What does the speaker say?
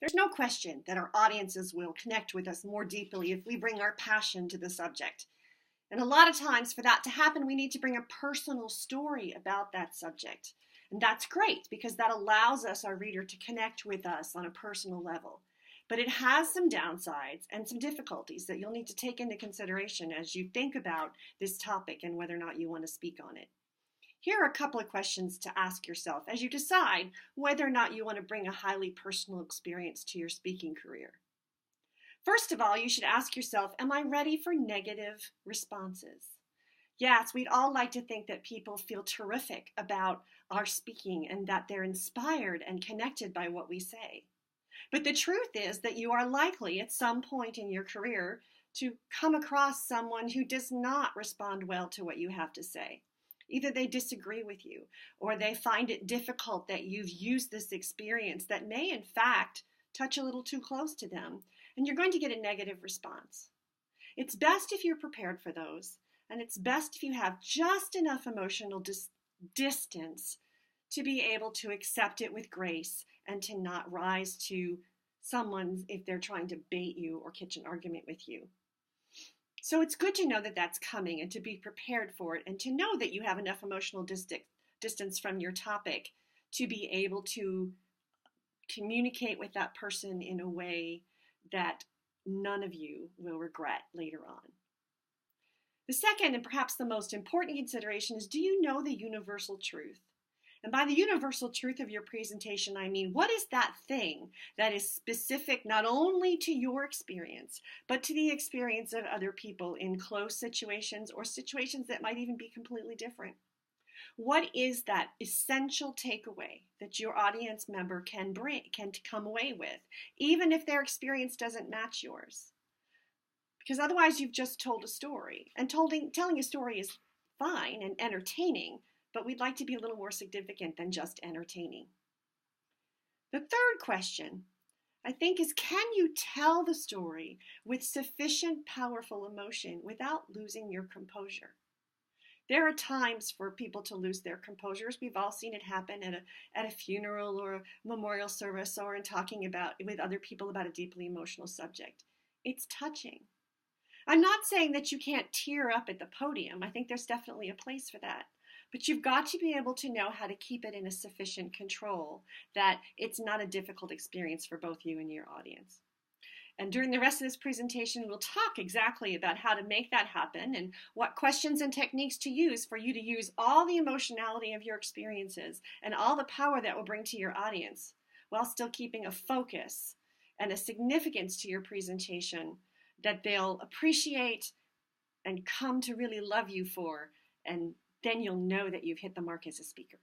There's no question that our audiences will connect with us more deeply if we bring our passion to the subject. And a lot of times, for that to happen, we need to bring a personal story about that subject. And that's great because that allows us, our reader, to connect with us on a personal level. But it has some downsides and some difficulties that you'll need to take into consideration as you think about this topic and whether or not you want to speak on it. Here are a couple of questions to ask yourself as you decide whether or not you want to bring a highly personal experience to your speaking career. First of all, you should ask yourself, am I ready for negative responses? Yes, we'd all like to think that people feel terrific about our speaking and that they're inspired and connected by what we say. But the truth is that you are likely at some point in your career to come across someone who does not respond well to what you have to say. Either they disagree with you or they find it difficult that you've used this experience that may in fact touch a little too close to them, and you're going to get a negative response. It's best if you're prepared for those, and it's best if you have just enough emotional distance to be able to accept it with grace and to not rise to someone if they're trying to bait you or catch an argument with you. So it's good to know that that's coming and to be prepared for it and to know that you have enough emotional distance from your topic to be able to communicate with that person in a way that none of you will regret later on. The second and perhaps the most important consideration is, do you know the universal truth? And by the universal truth of your presentation, I mean, what is that thing that is specific not only to your experience, but to the experience of other people in close situations or situations that might even be completely different? What is that essential takeaway that your audience member can come away with, even if their experience doesn't match yours? Because otherwise you've just told a story. And telling a story is fine and entertaining, but we'd like to be a little more significant than just entertaining. The third question, I think, is can you tell the story with sufficient powerful emotion without losing your composure? There are times for people to lose their composures. We've all seen it happen at a funeral or a memorial service or in talking with other people about a deeply emotional subject. It's touching. I'm not saying that you can't tear up at the podium. I think there's definitely a place for that. But you've got to be able to know how to keep it in a sufficient control that it's not a difficult experience for both you and your audience. And during the rest of this presentation, we'll talk exactly about how to make that happen and what questions and techniques to use for you to use all the emotionality of your experiences and all the power that will bring to your audience while still keeping a focus and a significance to your presentation that they'll appreciate and come to really love you for, and then you'll know that you've hit the mark as a speaker.